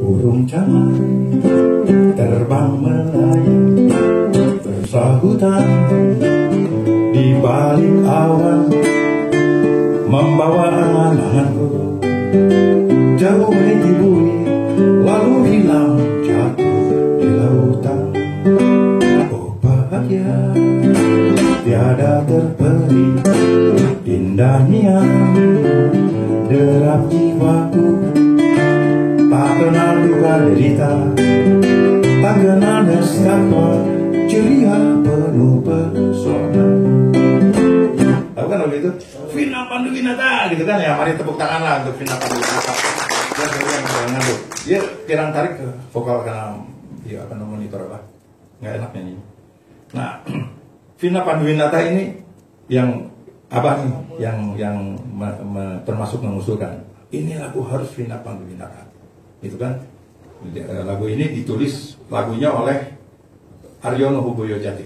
Burung camar terbang melayang bersahutan di balik awan, membawa angan-anganku jauh meniti bumi, lalu hilang jatuh di lautan. Oh bahagia tiada terperi, indahnya derap jiwaku, tak kenal duka derita, tak kenal nestapa, ceria penuh pesona. Tahu kan waktu itu Vina Panduwinata gitu kan ya, mari tepuk tangan lah untuk Vina Panduwinata. Dia pirang tarik ke vokal karena dia akan monitor apa, nggak enak nyanyi. Nah, Vina Panduwinata ini yang abah nih, yang termasuk mengusulkan ini lagu harus Vina Panduwinata, itu kan. Lagu ini ditulis lagunya oleh Aryono Huboyojati.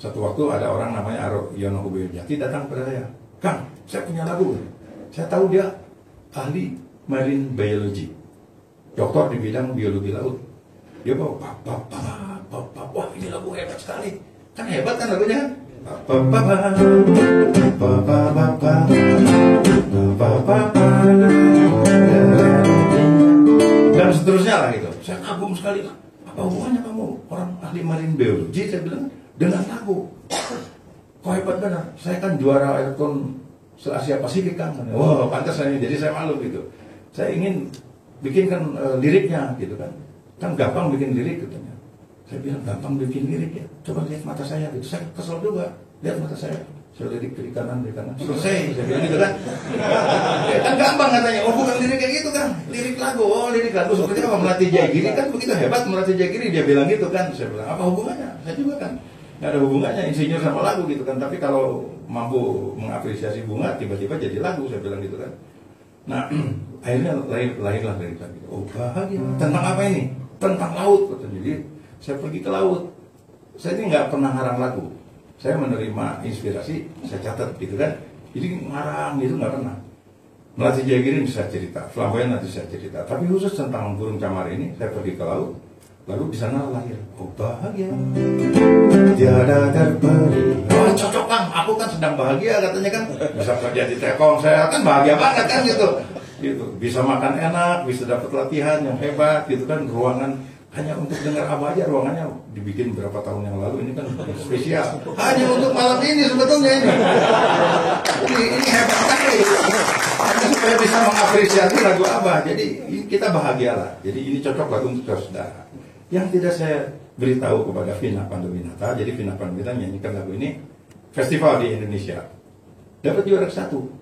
Satu waktu ada orang namanya Aryono Huboyojati datang kepada saya, Kang, saya punya lagu, saya tahu dia ahli marine biology, doktor di bidang biologi laut. Dia bawa wah ini lagu hebat sekali, kan hebat kan lagunya kan. Dan seterusnya lah gitu. Saya kagum sekali, apa hubungannya kamu orang ahli marine biology, saya bilang, dengan lagu. Kok hebat benar, saya kan juara Aircon se-Asia Pasifik kan. Wah pantas saya, jadi saya malu gitu. Saya ingin bikinkan liriknya gitu kan. Kan gampang bikin lirik katanya. Saya bilang gampang bikin lirik ya, coba lihat mata saya gitu. Saya kesel juga, lihat mata saya lirik kiri kanan selesai, saya bilang gitu kan. Ya, kan gampang katanya, oh bukan lirik kayak gitu kan, lirik lagu, lirik lagu seperti apa, Melati Jayagiri kan begitu hebat Melati Jayagiri, dia bilang gitu kan. Saya bilang apa hubungannya, saya juga kan nggak ada hubungannya insinyur sama lagu gitu kan, tapi kalau mampu mengapresiasi bunga tiba-tiba jadi lagu, saya bilang gitu kan. Nah akhirnya lahirlah lirik lagi, oh bahagia, tentang apa ini, tentang laut katanya. Jadi saya pergi ke laut, saya ini nggak pernah ngarang lagu, saya menerima inspirasi, saya catat gitu kan. Jadi ngarang gitu nggak pernah. Melati Jayagiri bisa cerita, Flamboyan nanti saya cerita, tapi khusus tentang burung camar ini saya pergi ke laut, lalu di sana lahir oh bahagia tiada terperi. Oh cocok Kang, aku kan sedang bahagia katanya kan, bisa kerja di Telkom, saya kan bahagia banget kan gitu. Bisa makan enak, bisa dapat latihan yang hebat gitu kan, ruangan hanya untuk dengar apa aja, ruangannya dibikin berapa tahun yang lalu, ini kan spesial hanya untuk malam ini sebetulnya ini. Ini hebat sekali, hanya supaya bisa mengapresiasi lagu Abah. Jadi kita bahagialah, jadi ini cocok lagu untuk saudara. Yang tidak saya beritahu kepada Vina Panduwinata, jadi Vina Panduwinata nyanyikan lagu ini festival di Indonesia, dapat juara 1.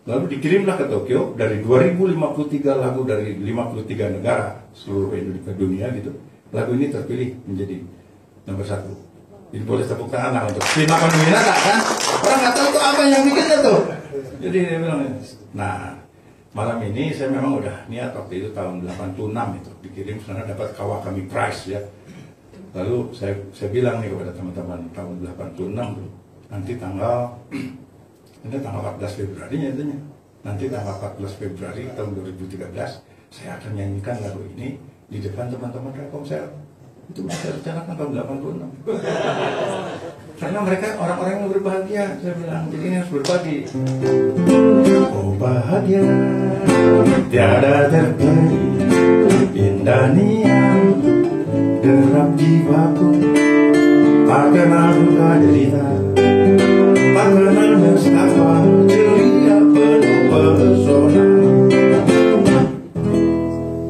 Lalu dikirimlah ke Tokyo, dari 2053 lagu dari 53 negara seluruh dunia gitu. Lagu ini terpilih menjadi nomor 1. Jadi boleh tepuk tangan lah untuk Vina Panduwinata kan. Orang nggak tahu tuh apa yang bikinnya tuh. Jadi dia bilang, nah malam ini saya memang udah niat waktu itu tahun 86 itu dikirim sana dapat Kawakami Prize ya. Lalu saya bilang nih kepada teman-teman tahun 86 tuh, nanti tanggal 14 Februari nya, nanti tanggal 14 Februari tahun 2013 saya akan nyanyikan lagu ini di depan teman-teman Telkomsel. Itu saya rencanakan tahun 86. Karena mereka orang-orang yang berbahagia, saya bilang, jadi ini harus berbagi. Oh bahagia tiada terperi, indah niat derap jiwaku, tak kenal duka derita, tak kenal nestapa, ceria penuh pesona.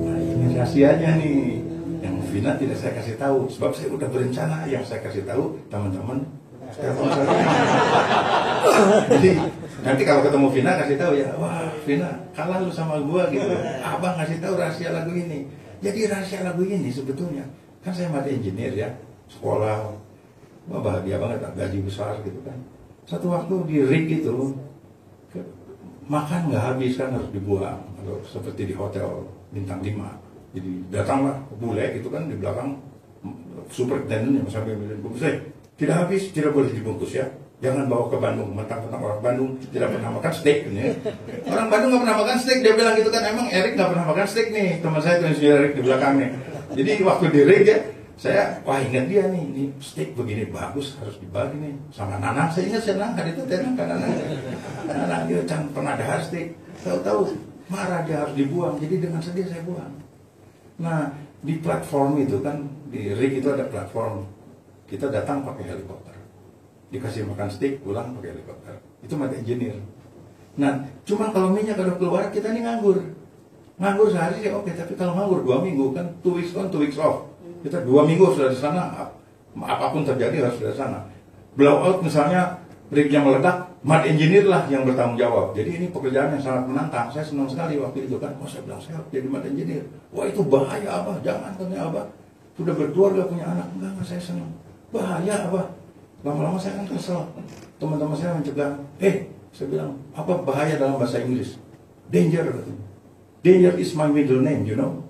Nah ini rahasianya nih, yang Vina tidak saya kasih tahu, sebab saya udah berencana, yang saya kasih tahu teman-teman. Jadi nanti kalau ketemu Vina kasih tahu ya, wah Vina kalah lu sama gua gitu. Abang ngasih tahu rahasia lagu ini. Jadi rahasia lagu ini sebetulnya kan saya mati engineer ya, sekolah, wah bahagia banget, gaji besar gitu kan. Satu waktu di rig itu makan nggak habis kan, harus dibuang, atau seperti di hotel bintang 5. Jadi datanglah bule gitu kan di belakang superintendent yang sampai bilang, tidak habis, tidak boleh dibungkus ya. Jangan bawa ke Bandung, mentang-mentang orang Bandung tidak pernah makan steak ya. Orang Bandung nggak pernah makan steak, dia bilang gitu kan. Emang Erik nggak pernah makan steak nih, teman saya tuh Erik di belakangnya. Jadi waktu di rig ya, saya wah ingat dia nih, ini steak begini bagus harus dibagi nih sama Nanang. Saya ingat saya Nanang itu tenang kan Nanang dia can pernah dahar steak, tahu-tahu marah dia harus dibuang. Jadi dengan sedih saya buang. Nah di platform itu kan di rig itu ada platform, kita datang pakai helikopter. Dikasih makan steak, pulang pakai helikopter. Itu mati engineer. Nah, cuman kalau minyak udah keluar, kita ini nganggur. Nganggur sehari sih oke, tapi kalau nganggur 2 minggu kan 2 weeks on, 2 weeks off. Kita 2 minggu sudah di sana, apapun terjadi harus sudah di sana. Blowout misalnya, rignya meledak, mad engineer lah yang bertanggung jawab. Jadi ini pekerjaan yang sangat menantang. Saya senang sekali waktu itu kan. Oh saya bilang saya jadi mad engineer. Wah itu bahaya Abah, jangan katanya Abah. Sudah berkeluarga punya anak, enggak saya senang. Bahaya Abah. Lama-lama saya kan kesel. Teman-teman saya mencegah. Saya bilang, apa bahaya dalam bahasa Inggris? Danger katanya. Danger is my middle name, you know.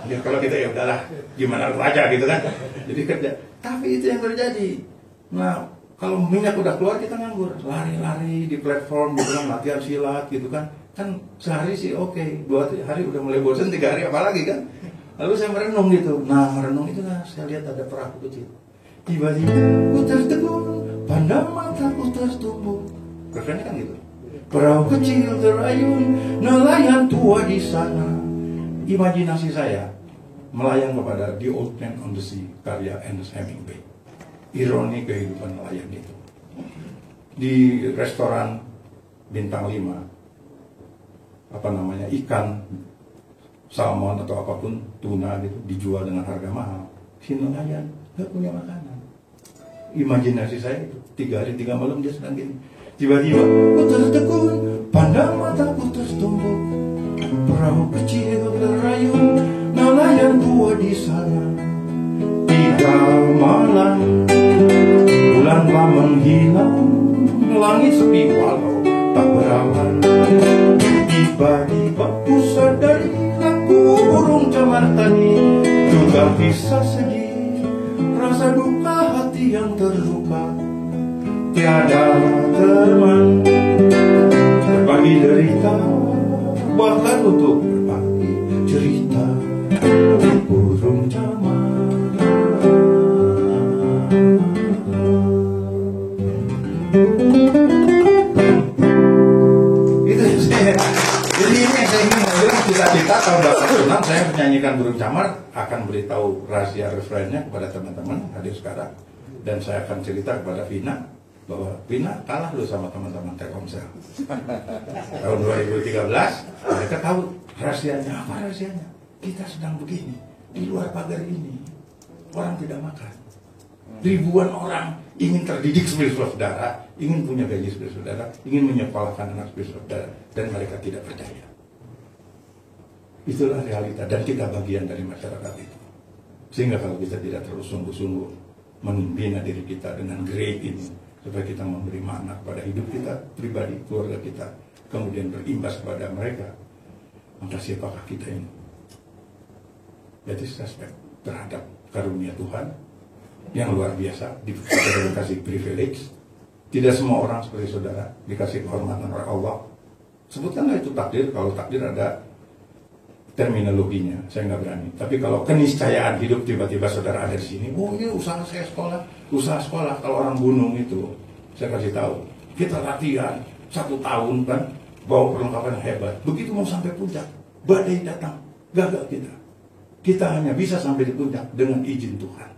Ya kalau kita ya udahlah, gimana aja gitu kan. Jadi kerja. Tapi itu yang terjadi. Nah, kalau minyak udah keluar kita nganggur, lari-lari di platform, di dalam latihan silat gitu kan. Kan sehari sih oke, 2 hari udah mulai bosan, 3 hari apalagi kan. Lalu saya merenung gitu. Nah, merenung itu lah saya lihat ada perahu kecil. Tiba-tiba ku tertegun, pandang mataku tertumbuh. Refrennya kan gitu. Perahu kecil terayun, nelayan tua di sana. Imajinasi saya melayang kepada The Old Man on the Sea, karya Ernest Hemingway. Ironi kehidupan nelayan itu. Di restoran bintang 5, ikan, salmon atau apapun, tuna gitu, dijual dengan harga mahal. Si nelayan gak punya makanan. Imajinasi saya itu 3 hari 3 malam dia sedang gini. Tiba-tiba ku tertegun, pandang mataku tertumbuh. Perahu kecil berayun, nelayan tua di sana. 3 malam, bulan telah menghilang, langit sepi walau tak berawan. Tiba-tiba ku sadari aku burung camar tadi, juga bisa sedih, rasa duka hati yang terluka. Tiada teman berbagi derita, bahkan untuk berbagi cerita. Burung camar. Itu saya. Jadi ini yang saya ingin bilang, cita-cita kalau Bapak senang saya menyanyikan burung camar, akan beritahu rahasia refrennya kepada teman-teman hadir sekarang. Dan saya akan cerita kepada Vina bahwa Vina kalah lu sama teman-teman Telkomsel. Tahun 2013 mereka tahu rahasianya. Apa rahasianya? Kita sedang begini di luar pagar ini, orang tidak makan. Ribuan orang ingin terdidik sebagai saudara, ingin punya gaji sebagai saudara, ingin menyekolahkan anak sebagai saudara, dan mereka tidak percaya. Itulah realita, dan kita bagian dari masyarakat itu. Sehingga kalau kita tidak terus sungguh-sungguh membina diri kita dengan great ini, supaya kita memberi makna kepada hidup kita pribadi, keluarga kita, kemudian berimbas kepada mereka, maka siapakah kita ini? Jadi respect terhadap karunia Tuhan yang luar biasa, dikasih privilege. Tidak semua orang seperti saudara dikasih kehormatan oleh Allah. Sebutkanlah itu takdir, kalau takdir ada terminologinya, saya nggak berani. Tapi kalau keniscayaan hidup tiba-tiba saudara ada di sini, oh ini usaha saya usaha sekolah. Kalau orang gunung itu, saya kasih tahu, kita latihan 1 tahun kan, bawa perlengkapan hebat. Begitu mau sampai puncak, badai datang, gagal kita. Kita hanya bisa sampai di puncak dengan izin Tuhan.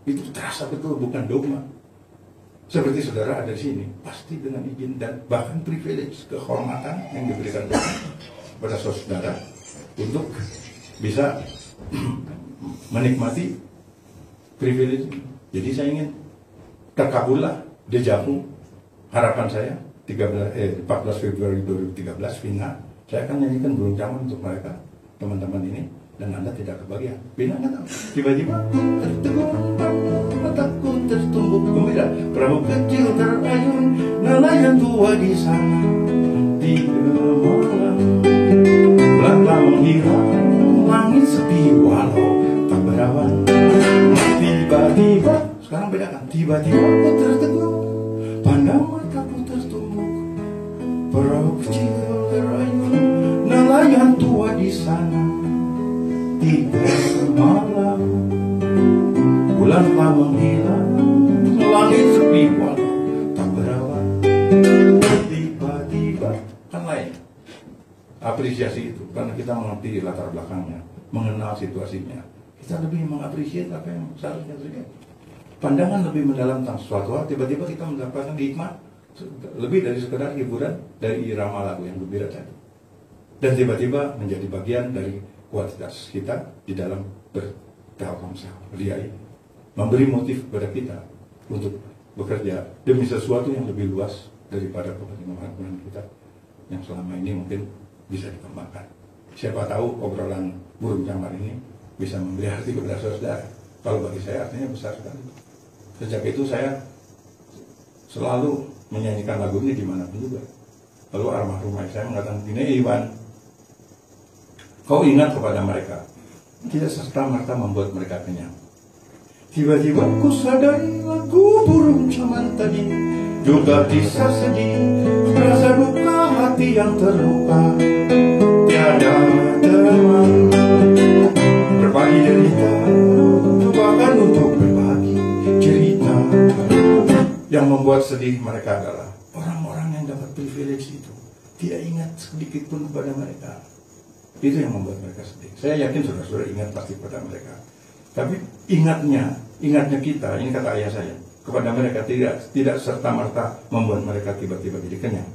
Itu terasa betul, bukan dogma. Seperti saudara ada di sini, pasti dengan izin dan bahkan privilege, kehormatan yang diberikan Tuhan kepada saudara untuk bisa menikmati privilege. Jadi saya ingin terkabullah dejavu harapan saya 14 Februari 2013 Vina, saya akan nyanyikan burung camar untuk mereka, teman-teman ini, dan Anda tidak kebagian. Vina nggak tahu. Tiba-tiba tertegun, mataku tertumbuk gembira, perahu kecil terayun, nelayan tua di sana. 3 malam, bulan telah menghilang, langit sepi walau tak berawan. Tiba-tiba, sekarang bedakan. Tiba-tiba aku tertegun, pandang mataku tertumbuk, perahu kecil terayun, nelayan tua di sana. Tiba malam, bulan telah menghilang, langit sepi walau tak berawan. Tiba-tiba kan lain. Apresiasi itu karena kita mengerti latar belakangnya, mengenal situasinya, kita lebih mengapresiasi apa yang seharusnya terjadi. Pandangan lebih mendalam tentang sesuatu hal, tiba-tiba kita mendapatkan hikmah lebih dari sekedar hiburan dari irama lagu yang gembira tadi, dan tiba-tiba menjadi bagian dari kualitas kita di dalam bertelkomsel, berdiri, memberi motif kepada kita untuk bekerja demi sesuatu yang lebih luas daripada kepentingan kita yang selama ini mungkin bisa dikembangkan. Siapa tahu obrolan burung camar ini bisa memberi arti kepada saudara. Kalau bagi saya artinya besar sekali. Sejak itu saya selalu menyanyikan lagu ini dimanapun juga. Lalu almarhum saya mengatakan, "Gini Iwan, kau ingat kepada mereka, tidak serta-merta membuat mereka kenyang." Tiba-tiba ku sadari lagu burung camar tadi juga bisa sedih, rasa duka hati yang terluka, tiada teman berbagi cerita, bahkan untuk berbagi cerita. Yang membuat sedih mereka adalah orang-orang yang dapat privilege itu tidak ingat sedikit pun kepada mereka. Itu yang membuat mereka sedih. Saya yakin saudara-saudara ingat pasti kepada mereka. Tapi ingatnya kita, ini kata ayah saya, kepada mereka tidak serta-merta membuat mereka tiba-tiba jadi kenyang.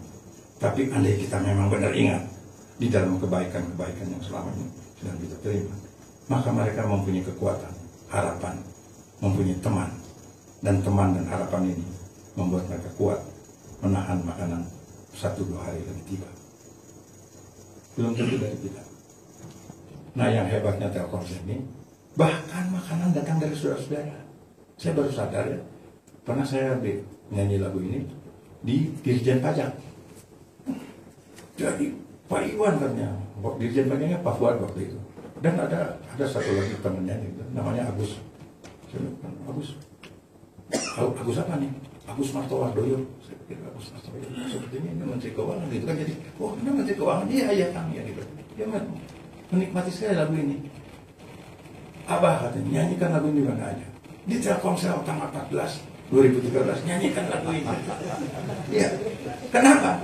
Tapi andai kita memang benar ingat di dalam kebaikan-kebaikan yang selama ini sedang kita terima, maka mereka mempunyai kekuatan, harapan, mempunyai teman, dan harapan ini membuat mereka kuat menahan makanan 1-2 hari lagi tiba. Belum tentu dari kita. Nah, yang hebatnya Telkomsel ini, bahkan makanan datang dari saudara-saudara. Saya baru sadar ya, pernah saya nyanyi lagu ini di Dirjen Pajak. Jadi Pak Iwan katanya, Dirjen Pajaknya Pak Fuad waktu itu. Dan ada satu lagi temannya gitu, namanya Agus. Saya bilang, Agus apa nih? Agus Martowardoyo. Saya pikir Agus Martowardoyo sepertinya ini Menteri Keuangan gitu kan. Jadi, oh ini Menteri Keuangan, iya Kang ya gitu. Dia menikmati sekali lagu ini. Abah katanya, nyanyikan lagu ini di mana aja. Di Telkomsel tanggal 14 2013 nyanyikan lagu ini. Ya. Kenapa?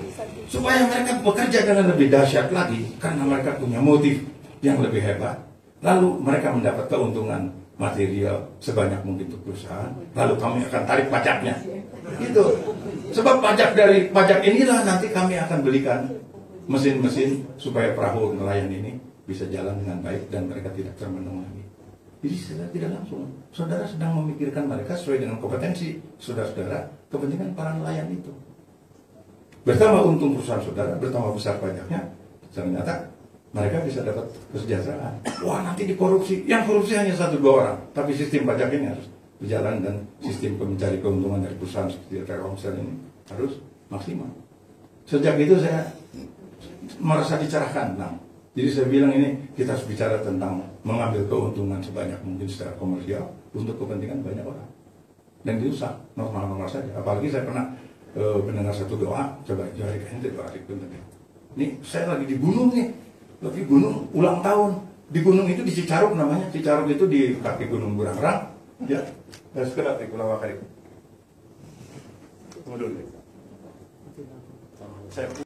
Supaya mereka bekerja dengan lebih dahsyat lagi, karena mereka punya motif yang lebih hebat. Lalu mereka mendapat keuntungan material sebanyak mungkin untuk perusahaan. Lalu kami akan tarik pajaknya. Gitu. Sebab dari pajak inilah nanti kami akan belikan mesin-mesin supaya perahu nelayan ini bisa jalan dengan baik dan mereka tidak termenung lagi. Jadi secara tidak langsung, saudara sedang memikirkan mereka sesuai dengan kompetensi saudara-saudara, kepentingan para nelayan itu. Bertambah untung perusahaan saudara, bertambah besar pajaknya, ternyata mereka bisa dapat kesejahteraan. Wah, nanti dikorupsi. Yang korupsi hanya 1-2 orang, tapi sistem pajak ini harus berjalan dan sistem mencari keuntungan dari perusahaan seperti Telkomsel ini harus maksimal. Sejak itu saya merasa dicerahkan. Jadi saya bilang ini kita harus bicara tentang mengambil keuntungan sebanyak mungkin secara komersial untuk kepentingan banyak orang. Dan itu sah, normal-normal saja. Apalagi saya pernah mendengar satu doa, coba jadikan itu doa itu. Ini saya lagi di gunung nih, lagi gunung ulang tahun. Di gunung itu di Cicaruk namanya, Cicaruk itu di kaki Gunung Burangrang. Ya, dan sekedar di Pulau Wakari. Tunggu dulu. Saya